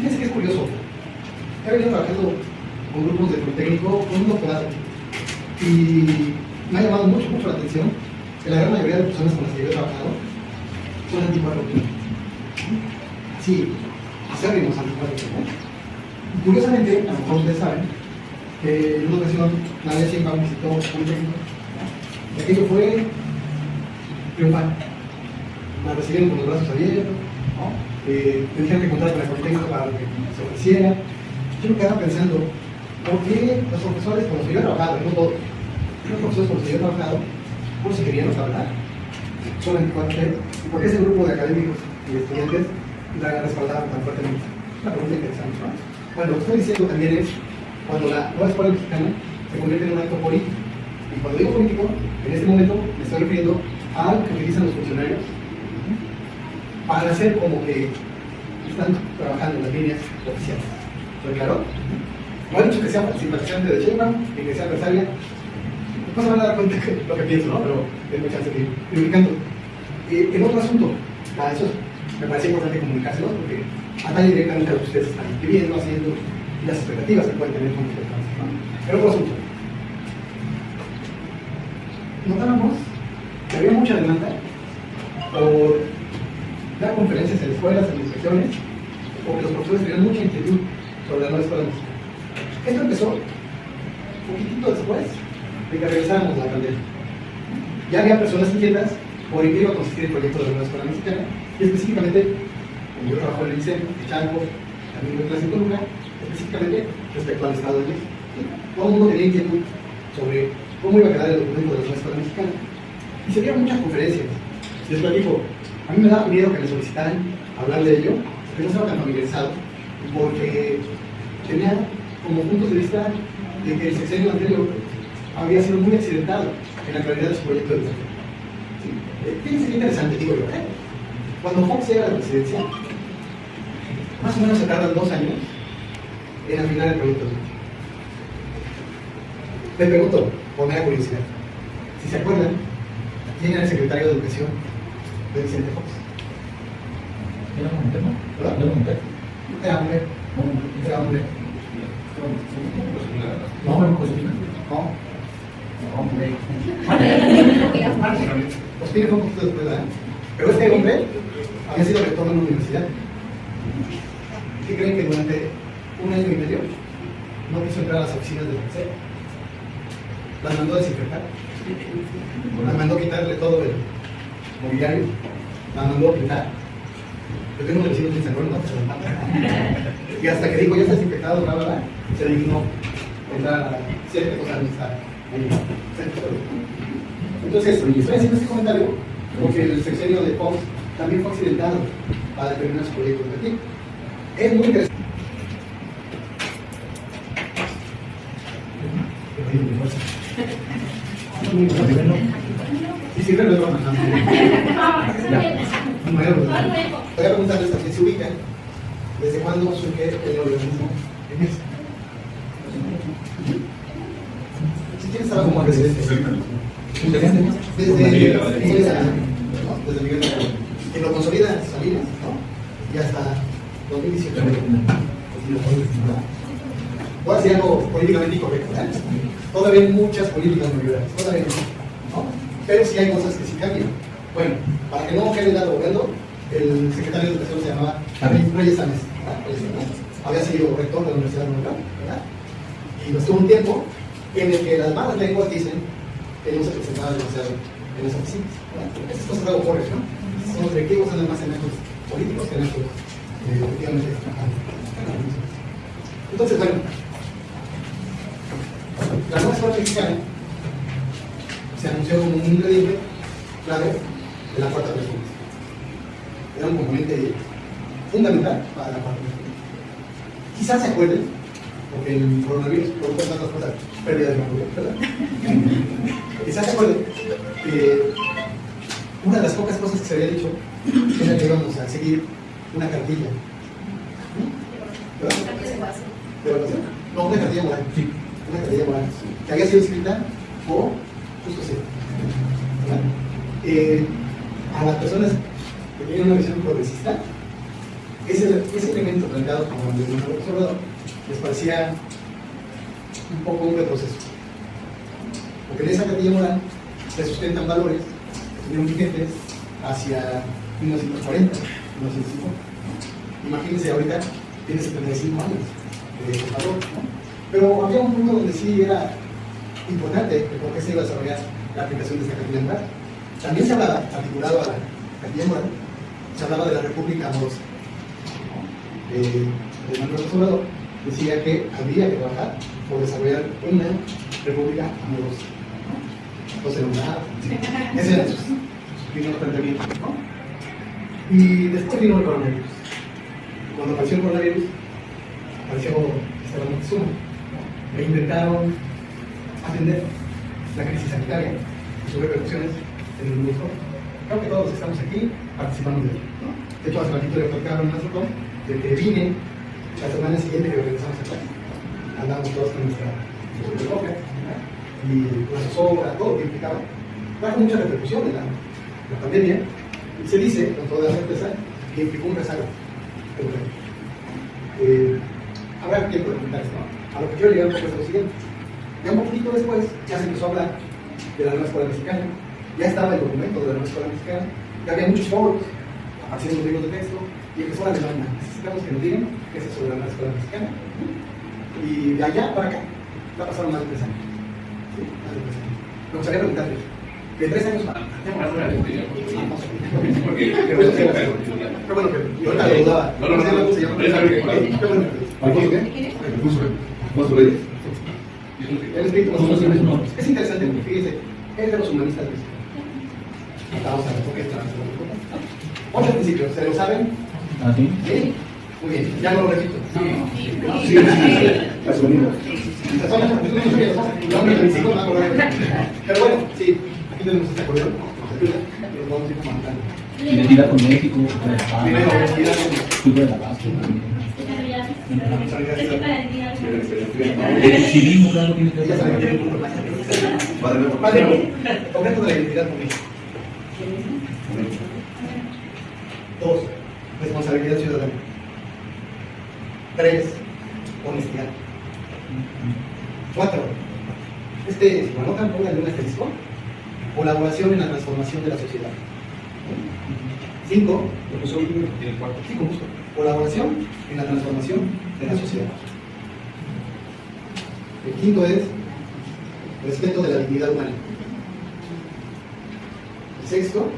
Fíjense que es curioso. He venido trabajando con grupos de Politécnico con un doctorado y me ha llamado mucho la atención que la gran mayoría de personas con las que yo he trabajado son anticuerpos. Sí, acérrimos anticuerpos, ¿no? Curiosamente, a lo mejor ustedes saben que en una ocasión Nadia Sheinbaum visitó Politécnico y aquello fue triunfal. La recibieron con los brazos abiertos, ¿no? Tenían que contar con el Politécnico para lo que se ofreciera. Yo me quedaba pensando, ¿por qué los profesores con los que yo he trabajado, no todos, los profesores con los que yo he trabajado, no se querían hablar? Son anticuerpos, ¿y por qué ese grupo de académicos y estudiantes la respaldaban tan fuertemente? Una pregunta interesante, ¿no? Bueno, lo que estoy diciendo también es cuando la nueva escuela mexicana se convierte en un acto político. Y cuando digo político, en este momento me estoy refiriendo a algo que utilizan los funcionarios para hacer como que están trabajando en las líneas oficiales. ¿Estoy claro? No he dicho que sea simpatizante de Sheinbaum ni que sea adversaria. Después se van a dar cuenta de lo que pienso, ¿no? Pero tengo chance de ir explicando. En otro asunto, eso me parece importante comunicárselo porque atañe directamente a lo que ustedes están viviendo, haciendo y las expectativas que pueden tener con respecto a eso, ¿no? Pero otro asunto. Notábamos que había mucha demanda por dar conferencias en escuelas, en inspecciones, porque los profesores tenían mucha inquietud sobre la nueva escuela mexicana. Esto empezó un poquitito después de que regresáramos la pandemia. Ya había personas inquietas por en qué iba a consistir el proyecto de la nueva escuela mexicana, y específicamente, como yo trabajo en el ICEM, en Chalco, también en clase en Toluca, específicamente respecto al Estado de México. Todo el mundo tenía inquietud sobre cómo iba a quedar el documento de la nueva escuela mexicana. Y se dieron muchas conferencias. Les platico, a mí me daba miedo que me solicitaran hablar de ello, porque no estaba tan familiarizado, porque tenía como puntos de vista de que el sexenio anterior había sido muy accidentado en la claridad de su proyecto de educación. ¿Sí? Fíjense qué interesante, digo yo, cuando Fox llega a la presidencia, más o menos se tardan 2 años en afinar el proyecto educativo. Me pregunto, por mera curiosidad, si se acuerdan, ¿quién era el secretario de Educación de Vicente Fox? ¿Era un tema? ¿Verdad? ¿Era un tema? Era hombre. Era hombre. No, no, pues No. hombre. Pues tiene un poquito después, ¿verdad? Pero este hombre había sido rector de una universidad. ¿Qué creen que durante 1 año y medio no quiso entrar a las oficinas del consejo? Las mandó a desinfectar. Las mandó a quitarle todo el mobiliario. Las mandó a pintar. Yo tengo un vecino que San Juan, y hasta que dijo, ya está desinfectado, bla, bla, bla, se dignó entrar a ciertas cosas de estar ahí. Entonces, estoy haciendo este comentario porque el sexenio de Fox también fue accidentado para determinar su proyecto educativo. Es muy interesante. Sí, siempre lo vamos a voy a preguntarles a quién se ubican. ¿Desde cuándo surge el organismo en esto? Si tienes algo como presidente. Desde Miguel de la que lo consolida Salinas, ¿no? Y hasta 2018. Voy a decir algo políticamente incorrecto, ¿eh? Todavía hay muchas políticas neoliberales, todavía no, pero sí hay cosas que sí cambian. Bueno, para que no quede el dato volviendo, el secretario de Educación se llamaba Reyes Sámez, había sido rector de la Universidad de Nueva York, ¿verdad? Y estuvo un tiempo en el que las malas lenguas dicen que no se presentaba demasiado en las oficinas, ¿verdad? Esas cosas luego ocurren, ¿no? Son directivos son más en actos políticos que en actos efectivamente. Entonces, bueno, la nueva escuela mexicana se anunció como un ingrediente clave de la cuarta transformación. Era un componente fundamental para la cuarta transformación. Quizás se acuerden, porque el coronavirus produjo tantas cosas, pérdida de memoria, ¿verdad? Quizás se acuerden que una de las pocas cosas que se había dicho era que íbamos a seguir una cartilla. ¿Verdad? ¿De evaluación? No, una cartilla moral. Sí. Una cartilla moral. Que había sido escrita por Justo C. A las personas que tienen una visión progresista, ese elemento planteado como el de Manuel Observador les parecía un poco un retroceso. Porque en esa cartilla moral se sustentan valores que estuvieron vigentes hacia 1940, 1950. Imagínense, ahorita tiene 75 años de valor, ¿no? Pero había un punto donde sí era importante de por qué se iba a desarrollar la aplicación de esta cartilla moral. También se hablaba, articulado a la cartilla moral, se hablaba de la República Amorosa. El Manuel Observador decía que había que trabajar por desarrollar una república amorosa. Entonces, ese era sus primeros planteamientos, ¿no? Y después vino el coronavirus. Cuando apareció el coronavirus, apareció Esteban Moctezuma, ¿no? E intentaron atender la crisis sanitaria y sus repercusiones en el mundo. Creo que todos los que estamos aquí participamos de ello, ¿no? De hecho, hace ratito le platicaron a nosotros de que vine la semana siguiente que regresamos a clase. Andamos todos con nuestra copia, y la zozobra, todo lo que implicaba. Trajo mucha repercusión en la pandemia, y se dice, con toda certeza, que implicó un rezago. Habrá tiempo de comentar esto, ¿no? A lo que quiero llegar después es lo siguiente. Ya un poquito después, ya se empezó a hablar de la nueva escuela mexicana, ya estaba el documento de la nueva escuela mexicana, ya había muchos foros, aparecieron los libros de texto, y empezó la demanda. Necesitamos que nos digan qué es eso de la nueva escuela mexicana. Y de allá para acá, ya pasaron más de 3 años. ¿Sí? Más de 3 años. Me gustaría preguntarles, de 3 años para acá. Pero bueno, yo ahorita lo dudaba. No se llama. El espíritu más es interesante porque fíjese, es de los humanistas. Vamos a ver por qué está. 8 principios, ¿se lo saben? ¿Ah, sí? Sí. Muy bien, ya no lo repito. Sí. Pero bueno, sí, aquí tenemos este acordeón, nos ayuda, y los vamos a ir comandando. Identidad con México, con Primero, España, identidad cultura de la paz. con El civismo, claro, tiene que ver ya saben, con tienen un problema. Padre, objeto de la identidad con México. 2, responsabilidad ciudadana. 3, honestidad. 4, si lo anotan, pónganle un asterisco. Colaboración en la transformación de la sociedad. 5, lo puso en el cuarto. Sí, con gusto. Colaboración en la transformación de la sociedad. El quinto es respeto de la dignidad humana. El sexto,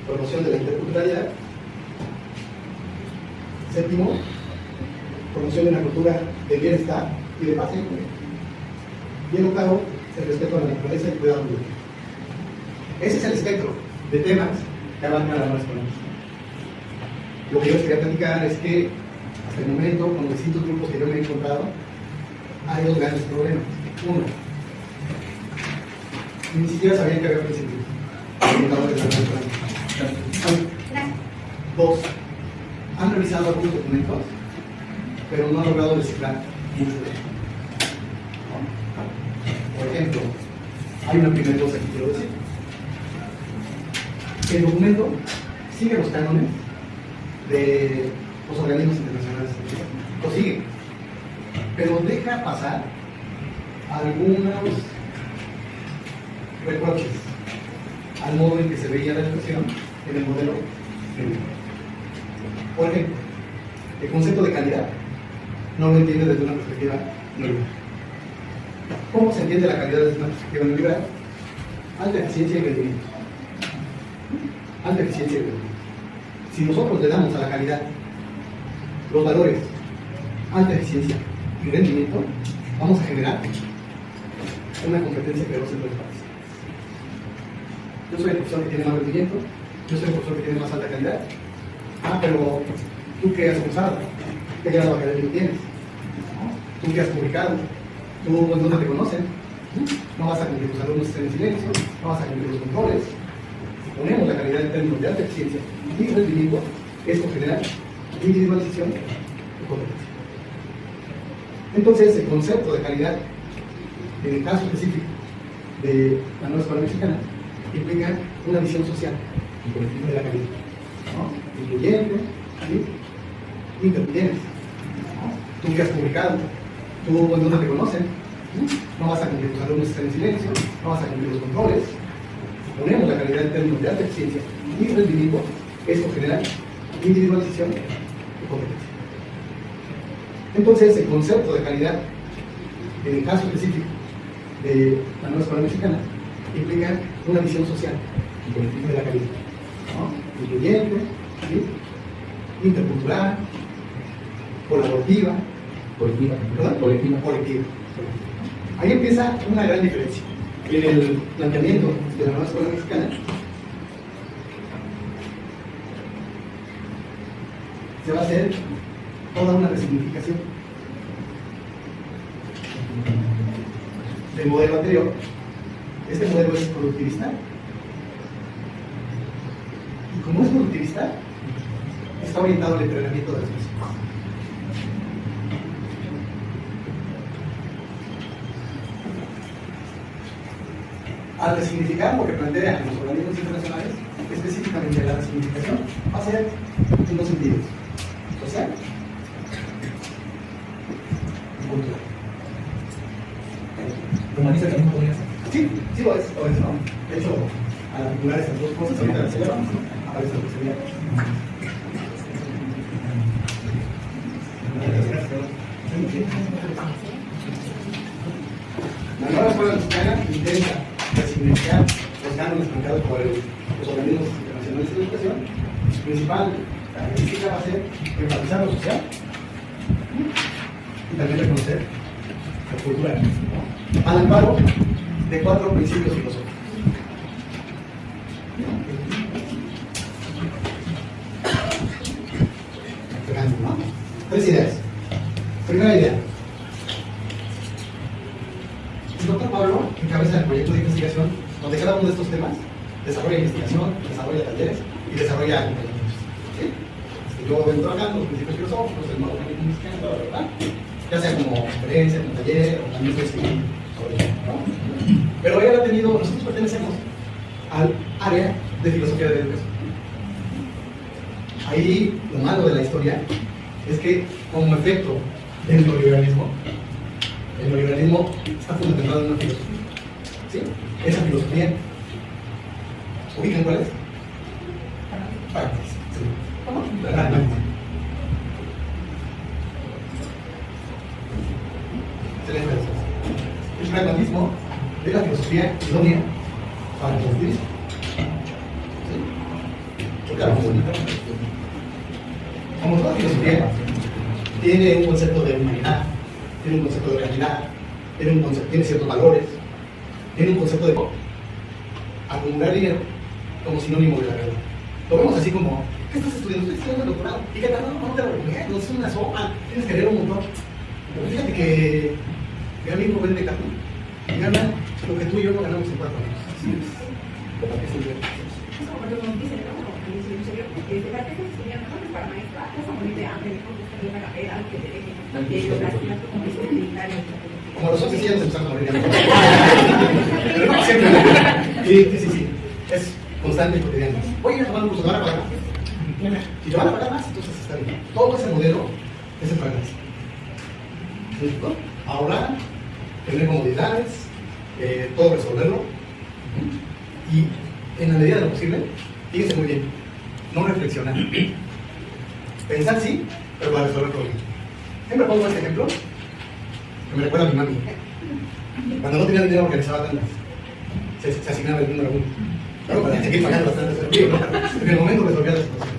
promoción de la interculturalidad. Séptimo, promoción de una cultura de bienestar y de paz. Y el octavo, el respeto a la naturaleza y el cuidado ambiental. Ese es el espectro de temas que abarcan la nueva escuela. Lo que yo les quería platicar es que hasta el momento, con los distintos grupos que yo me he encontrado, hay 2 grandes problemas. Uno, ni siquiera sabían que había principios. 2, han revisado algunos documentos, pero no han logrado reciclar mucho de ellos. Por ejemplo, hay una primera cosa que quiero decir. El documento sigue los cánones de los organismos internacionales. Lo sigue, pero deja pasar algunos reproches al modo en que se veía la educación en el modelo femenino. Por ejemplo, el concepto de calidad no lo entiende desde una perspectiva neoliberal. ¿Cómo se entiende la calidad desde una perspectiva neoliberal? Alta eficiencia y rendimiento. Alta eficiencia y rendimiento. Si nosotros le damos a la calidad los valores alta eficiencia y rendimiento, vamos a generar una competencia feroz entre las partes. Yo soy el profesor que tiene más rendimiento, yo soy el profesor que tiene más alta calidad. Pero tú que has cursado, ¿qué grado académico tienes? Tú que has publicado, tú en dónde te conocen. No vas a que tus alumnos estén en silencio, no vas a cumplir los controles. Si ponemos la calidad en términos de alta eficiencia y rendimiento, esto genera individualización y competencia. Entonces, el concepto de calidad, en el caso específico de la nueva escuela mexicana, implica una visión social y colectiva de la calidad, ¿no? Incluyente, ¿sí? intertienes, ¿no? Tú que has publicado, tú en donde te conocen, no vas a cumplir tus alumnos estén en silencio, no vas a cumplir los controles, ponemos la calidad en términos de alta eficiencia y rendimiento, esto genera individualización y competencia. Entonces, el concepto de calidad, en el caso específico de la nueva escuela mexicana, implica una visión social de la calidad, ¿no? Incluyente, ¿sí? Intercultural, colaborativa, Colectiva. Ahí empieza una gran diferencia. En el planteamiento de la nueva escuela mexicana, se va a hacer toda una resignificación del modelo anterior. Este modelo es productivista, y como es productivista, está orientado al entrenamiento de las personas. Al resignificar lo que plantean los organismos internacionales, específicamente la resignificación, va a ser en dos sentidos: social y cultural. ¿Humaniza también podría ser? Sí, sí lo es, ¿no? De hecho, al articular estas dos cosas, ahorita las llevamos, aparece lo que sería. La nueva escuela mexicana intenta resignificar los cánones planteados por los organismos internacionales de educación. Su principal característica va a ser enfatizar lo social y también reconocer lo cultural, ¿no? Al amparo de 4 principios filosóficos. ¿No? 3 ideas. Primera idea. El doctor Pablo encabeza el proyecto de investigación donde cada uno de estos temas desarrolla investigación, desarrolla talleres y desarrolla acompañamientos. ¿Sí? Yo vengo trabajando los principios filosóficos, el modo mexicano, ¿verdad? Ya sea como conferencia, como taller, o también estoy escribiendo sobre eso, ¿no? Pero él ha tenido, nosotros pertenecemos al área de filosofía de la educación. Ahí lo malo de la historia es que, como efecto del neoliberalismo, el neoliberalismo está fundamentado en una filosofía. ¿Sí? Esa filosofía, ¿ubican cuál es? Pragmatismo. Sí. ¿Cómo? Pragmatismo. Excelente respuesta. El pragmatismo es la filosofía idónea para el positivismo. ¿Sí? Porque la como toda filosofía, tiene un concepto de humanidad, tiene un concepto de realidad, tiene ciertos valores, tiene un concepto de acumular dinero como sinónimo de la verdad. Lo vemos así como, ¿qué estás estudiando? Estoy estudiando el doctorado. ¿Y qué tal? No te lo recomiendo, es una sopa, tienes que leer un montón. Pero fíjate que mi amigo vende carne y gana lo que tú y yo no ganamos en 4 años. Así es. ¿Cómo que es el verdad? Es como cuando nos dicen, ¿no? Que de verdad que se estudian mejor para maestra, vas a morir de hambre, mejor buscar una carrera, que te dejen, que ellos las como disciplinario. Como los otros sí ya nos empezamos a morir de hambre. Pero no siempre. Sí. Es constante y cotidiano. Voy a ir a tomar un curso, ¿te van a pagar más? Si te van a pagar más, entonces está bien. Todo ese modelo es el pragmatismo. ¿Sí? Ahorrar, tener comodidades, todo resolverlo. Y en la medida de lo posible, fíjense muy bien, no reflexionar. Pensar sí, pero para resolver problemas. Siempre pongo este ejemplo, que me recuerda a mi mami. Cuando no tenía dinero organizaba tandas, se asignaba el número 1. Claro, para seguir pagando bastante servicio, ¿no? En el momento resolvía la situación.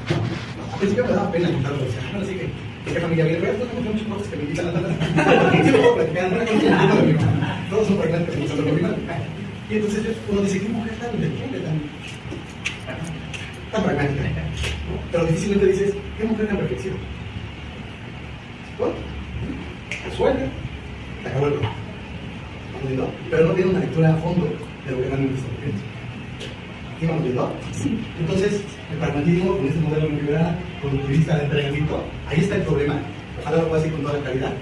Al principio me daba pena contarlo, decía, bueno, sí que ¿qué familia viene? Pero después tengo muchos cortes que me invitan a tandas. Sí lo puedo platicar, no me conozco de mi mamá. Todos son fragmentos que me con mi madre. Y entonces uno dice, ¿qué mujer tan inteligente, tan pragmática? Pero difícilmente dices, ¿qué mujer tan reflexiva? Bueno, suelta, te acabó el problema. ¿No? Pero no tiene una lectura a fondo de lo que realmente está ocurriendo. ¿Sí vamos viendo? Sí. Entonces, el pragmatismo, con este modelo neoliberal, productivista de entrenamiento, ahí está el problema. Ojalá lo pueda decir con toda la claridad.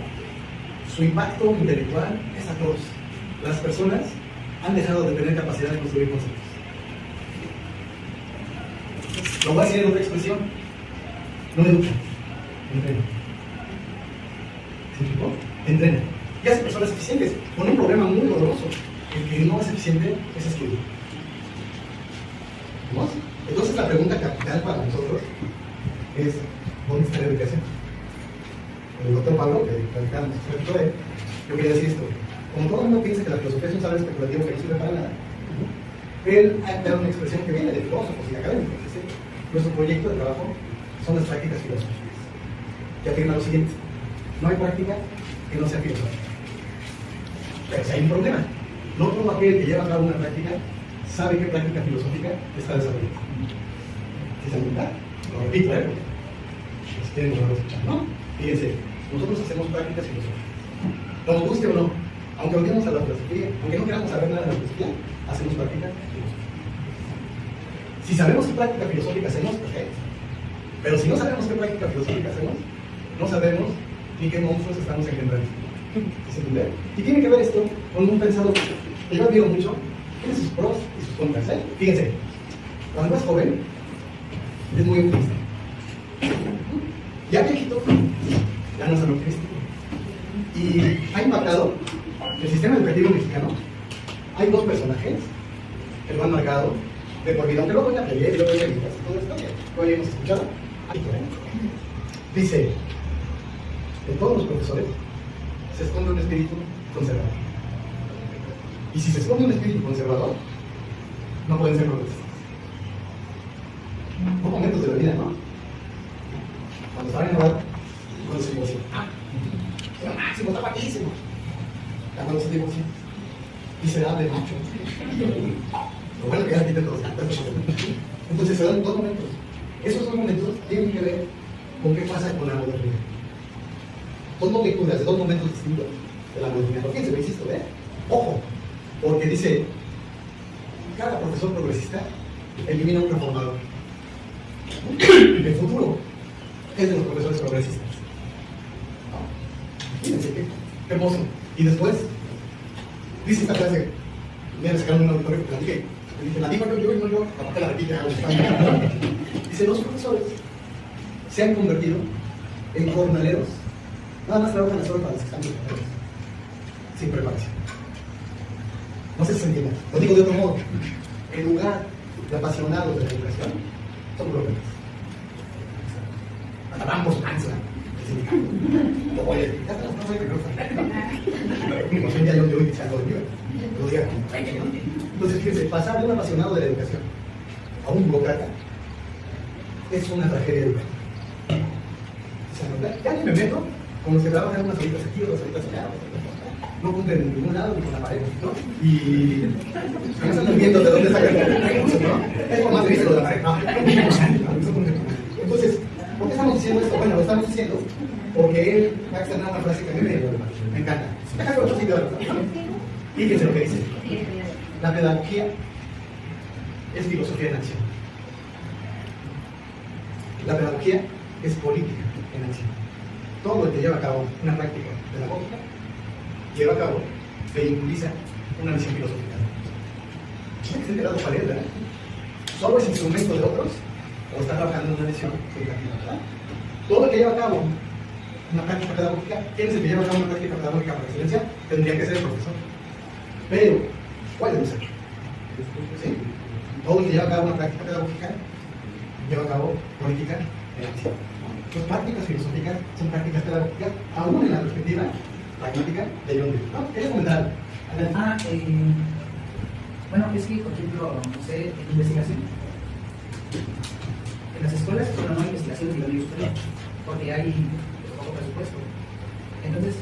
Su impacto intelectual es atroz. Las personas han dejado de tener capacidad de construir conceptos. Lo voy a decir en otra expresión. No educan. Entrena. ¿Se explicó? Entrena. Y hace personas eficientes, con un problema muy doloroso. El que no es eficiente es estudio. ¿Vamos? Entonces la pregunta capital para nosotros es, ¿dónde está la educación? El doctor Pablo, que platicamos respecto de él, yo quería decir esto. Como todo el mundo piensa que la filosofía es un saber especulativo que no sirve para nada, él ha dado una expresión que viene de filósofos y académicos. Dice, nuestro proyecto de trabajo son las prácticas filosóficas. Que afirma lo siguiente, no hay práctica que no sea filosófica. Pero si hay un problema, no todo aquel que lleva a cabo una práctica sabe qué práctica filosófica está desarrollando. ¿Sí se pregunta? Lo repito, si quieren volver a escuchar, ¿no? Fíjense, nosotros hacemos prácticas filosóficas. Nos guste o no, aunque odiemos a la filosofía, aunque no queramos saber nada de la filosofía, hacemos práctica filosófica. Si sabemos qué práctica filosófica hacemos, perfecto. Pero si no sabemos qué práctica filosófica hacemos, no sabemos ni qué monstruos estamos engendrando. ¿Sí se entiende? Y tiene que ver esto con un pensador que yo admiro mucho, tiene sus pros y sus contras. Fíjense, cuando es joven, es muy optimista. Ya viejito, ya no es tan optimista. Y ha impactado el sistema educativo mexicano. Hay dos personajes que lo han marcado de por vida, aunque luego en la pelea y luego en la vida, todo esto que hoy hemos escuchado. Dice, de todos los profesores se esconde un espíritu conservador. Y si se esconde un espíritu conservador, no pueden ser progresistas. Son momentos de la vida, ¿no? Cuando estaba enamorado, cuando se divorció. Era máximo, está guapísimo. Cuando se divorció. Y se da de macho. Lo bueno que ya quita todos. Entonces se dan dos momentos. Esos dos momentos tienen que ver con qué pasa con la modernidad. Son dos lecturas de dos momentos distintos de la modernidad. Fíjense, lo insisto, ojo, porque dice, cada profesor progresista elimina un reformador. El futuro es de los profesores progresistas. Fíjense, qué hermoso. Y después, dice esta frase, me sacaron un auditorio que la dije, la digo yo, no yo, aparte la repite. Dice, los profesores se han convertido en jornaleros, nada más trabajan las horas para las que están preparados, sin preparación. No sé si se entiende, lo digo de otro modo. En lugar de apasionados de la educación, son problemas. Acabamos lanza, el sindicato. Oye, ya estamos, no soy que yo iniciando el nivel. Lo diga con. Entonces, fíjense, pasar de un apasionado de la educación a un burócrata es una tragedia educativa. Ya ni me meto con los que trabajan unas horitas aquí, otras horitas allá. No cumplen en ningún lado ni con la pared, ¿no? Y no están viendo de dónde sacan los recursos, ¿no? Es lo más triste lo de la pared, ¿no? Entonces, ¿por qué estamos diciendo esto? Bueno, lo estamos diciendo porque él va a externar una frase que a mí me encanta. Déjame otro sitio, ¿verdad? Fíjense lo que dice. La pedagogía es filosofía en acción. La pedagogía es política en acción. Todo el que lleva a cabo una práctica pedagógica lleva a cabo, vehiculiza una visión filosófica. Tiene que ser tirado para él, ¿verdad? Solo es instrumento de otros o está trabajando en una visión educativa, ¿verdad? Todo el que lleva a cabo una práctica pedagógica, ¿quién es el que lleva a cabo una práctica pedagógica por excelencia? Tendría que ser el profesor. Pero, ¿cuál debe ser? ¿Sí? Todo el que lleva a cabo una práctica pedagógica lleva a cabo política en acción. Las prácticas filosóficas son prácticas pedagógicas, aún en la perspectiva pragmática de John Dewey, ¿no? ¿Qué es comentar? Bueno, es que, por ejemplo, no sé, en investigación. En las escuelas, bueno, no hay investigación de nivel superior, porque hay poco presupuesto. Entonces,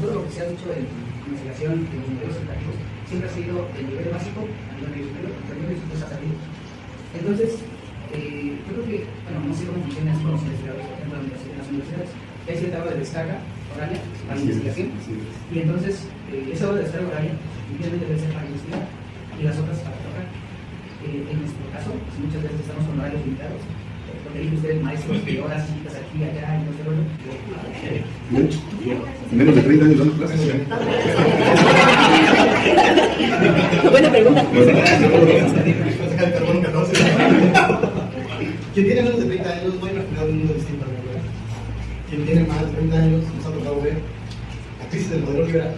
todo lo que se ha dicho en investigación de los niveles educativos siempre ha sido del nivel básico a nivel superior, pero el nivel superior se ha salido. Entonces, yo creo que, bueno, no sé cómo funciona con los investigadores, por ejemplo, en las universidades, hay cierta hora de descarga horaria para la investigación, y entonces esa hora de descarga horaria inicialmente debe ser para investigar y las otras para trabajar. En nuestro caso, pues, muchas veces estamos con horarios limitados, porque dice usted, maestros de horas citas aquí, allá, y no sé lo. Menos de 30 años dando clases. Buena pregunta. Quien tiene menos de 30 años no ha imaginado un mundo distinto. quien tiene más de 30 años nos ha tocado ver la crisis del modelo liberal,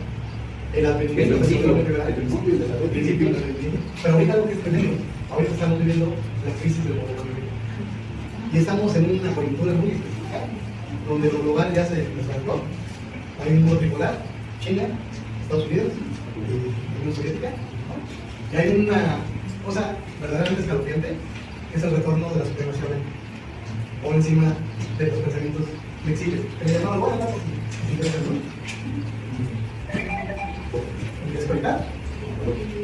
el advenimiento del modelo liberal, el principio del desarrollo. Pero ahorita lo que es tremendo, ahorita estamos viviendo la crisis del modelo liberal. Y estamos en una coyuntura muy específica, donde lo global ya se desbarató. Hay un mundo tripolar, China, Estados Unidos y la Unión Soviética. Y hay una cosa verdaderamente escalofriante, que es el retorno de la supremacía blanca, o encima de los pensamientos flexibles, que le llamaban bueno, el despertar,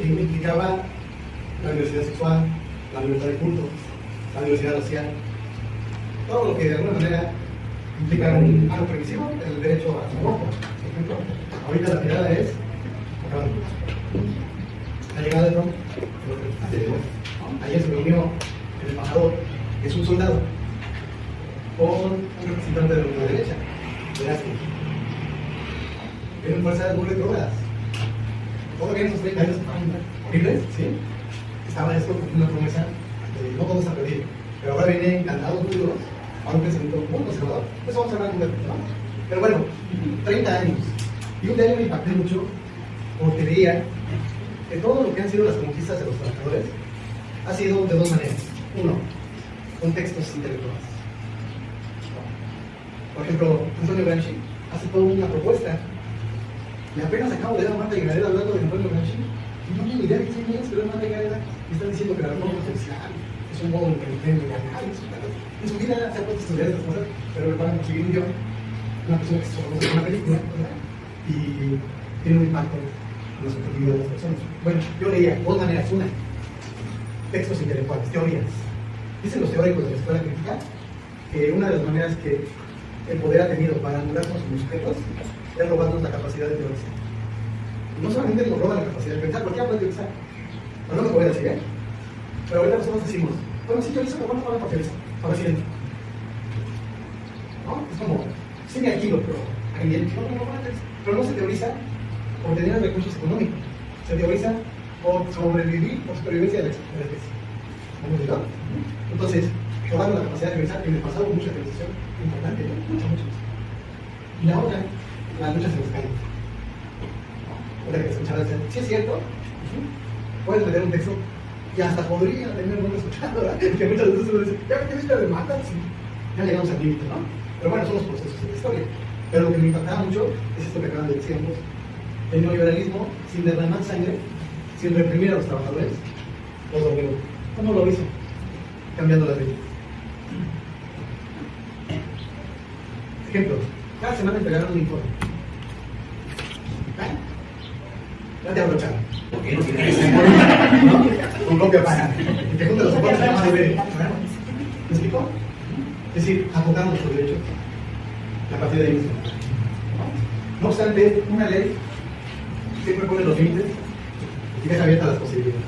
que implicaba la diversidad sexual, la libertad de culto, la diversidad racial, todo lo que de alguna manera implica algo previsivo, el derecho a trabajo. Ahorita la tirada es la llegada de Trump. Ayer se reunió el embajador, que es un soldado, con un representante de la derecha, Velázquez. Tienen fuerzas muy retrógradas. Todavía en esos 30 años estaban horribles, ¿sí? Estaba esto como una promesa de no todo está perdido. Pero ahora vienen candados muy duros a un pensamiento muy conservador. Eso vamos a hablar un poquito, ¿no? Pero bueno, 30 años. Y un día me impacté mucho porque veía que todo lo que han sido las conquistas de los trabajadores ha sido de dos maneras. Uno, con textos intelectuales. Por ejemplo, Antonio Gramsci hace toda una propuesta. Y apenas acabo de ver a Marta Ganadera hablando de Antonio Gramsci. Y no tengo idea de quién es, pero es Marta Ganadera. Y están diciendo que la reforma social es un modo inteligente de análisis. En su vida se ha puesto a estudiar estas cosas, pero lo van a conseguir un guión. Una persona que se conoce una película, ¿verdad? Y tiene un impacto en la subjetividad de las personas. Bueno, yo leía dos maneras. Una, textos intelectuales, teorías. Dicen los teóricos de la escuela crítica que una de las maneras que el poder ha tenido para anularnos como sujetos es robarnos la capacidad de teorizar. Y no solamente nos roba la capacidad de pensar, porque habla de teorizar. No me voy a decir, ¿eh? Pero ahorita nosotros decimos, bueno, sí teorizo, pero bueno, no para teorizar. Ahora sí, ¿no? Es como, sí me alquilo, pero pero no se teoriza por tener recursos económicos, se teoriza por sobrevivir, por supervivencia de la especie. ¿Vamos a ver? Entonces, robaron la capacidad de teorizar, y me pasaba mucha teorización importante, ¿no? Mucha. Y la otra, las luchas en los calles. Ahora que escucharás, sí es cierto, puedes meter un texto y hasta podría tener un escuchando, ¿verdad? Que muchas veces uno dice, ya que viste la demanda, sí. Ya llegamos al límite, ¿no? Pero bueno, son los procesos de la historia. Pero lo que me impactaba mucho es esto que acaban de decir ambos. El neoliberalismo, sin derramar sangre, sin reprimir a los trabajadores, los obligó. ¿Cómo lo hizo? Cambiando la ley. Ejemplo, cada semana entregaron un informe. Ya te abrocharon. ¿Por qué no tiene que ser? ¿No? Con copia para. Y te juntan los soportes se llama deberes. ¿Me explico? Es decir, acotar nuestros derechos a partir de ahí mismo. No obstante, una ley siempre pone los límites y deja abiertas las posibilidades.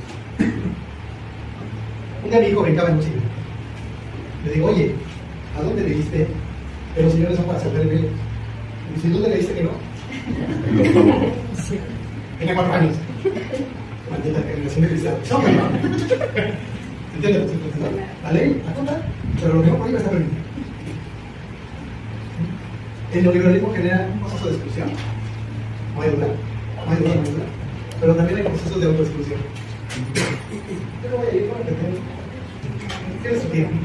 Un día mi hijo brincaba en un cine. Le digo, oye, ¿a dónde leíste? Pero los señores son para saber el velo. Y dice, ¿dónde leíste que no? Tenía 4 años. Maldita generación de cristal. ¿Entiendes? La ley acota, pero lo que no prohíbe está permitido. El neoliberalismo genera un proceso de exclusión. No hay duda. Pero también hay procesos de autoexclusión. Yo no voy a ir con el que tiene su tiempo.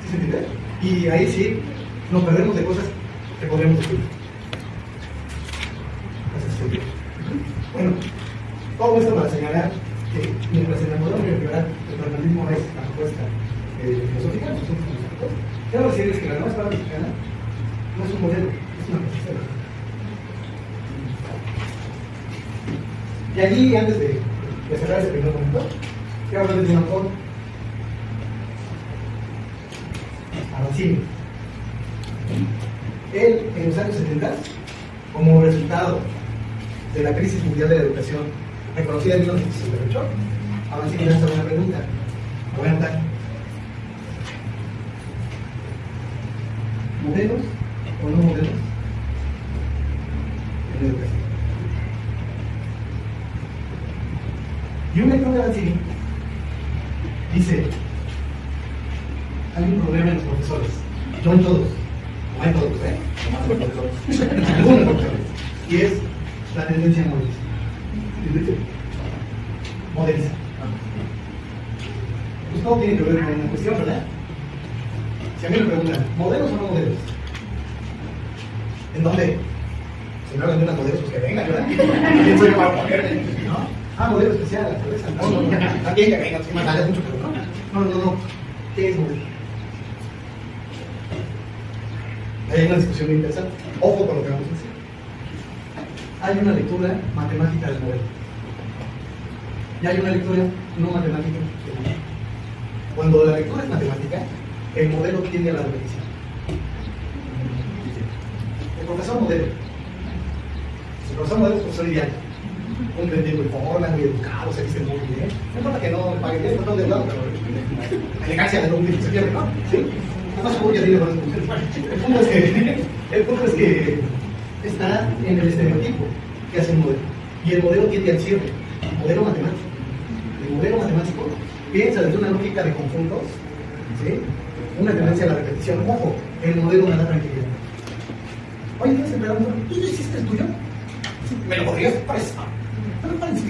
¿Sí se entiende? Y ahí sí nos perdemos de cosas que podríamos decir. Bueno, todo esto para señalar que mientras en el modelo neoliberal el pragmatismo es la propuesta filosófica, nosotros filosóficos, quiero decirles que la nueva escuela mexicana no es un modelo, es una propuesta. Y aquí, antes de cerrar este primer momento, quiero hablarles de un autor, Arancibia. Él, en los años 70, como resultado de la crisis mundial de la educación reconocida en 1968, Arancibia lanza una pregunta. Lo voy a anotar. ¿Modelos o no modelos en la educación? Y un lector de Arancibia dice, hay un problema en los profesores, no en todos, No hay todos, ¿eh? Nomás los profesores. Algunos doctores. Y es la tendencia a modelizar. Modeliza. Pues todo tiene que ver con una cuestión, ¿verdad? Si a mí me preguntan, ¿modelos o no modelos? ¿En dónde? Si me hablan de unas modelos, pues que vengan, ¿verdad? ¿Quién soy yo para ponerme? ¿No? Ah, modelo especial, la cerveza. No, no, no. También que vengan, que más allá mucho, pero no. No. ¿Qué es modelo? Hay una discusión muy interesante. Ojo con lo que vamos a decir. Hay una lectura matemática del modelo. Y hay una lectura no matemática del modelo. Cuando la lectura es matemática, el modelo tiende a la repetición. El profesor modelo. El profesor modelo es profesor ideal. Un crítico y forma, muy educado, se dice muy bien. No importa que no pague bien, no de lado, pero la elegancia de un se pierde, ¿no? ¿Sí? Además, como ya tiene buenas funciones. El punto es que está en el estereotipo que hace un modelo. Y el modelo tiende al cierre. El modelo matemático. El modelo matemático piensa desde una lógica de conjuntos, ¿sí? Una tendencia a la repetición. Ojo, el modelo me da tranquilidad. Oye, ¿tienes el pedagog? ¿Tú ya hiciste el tuyo? ¿Me lo podrías prestar?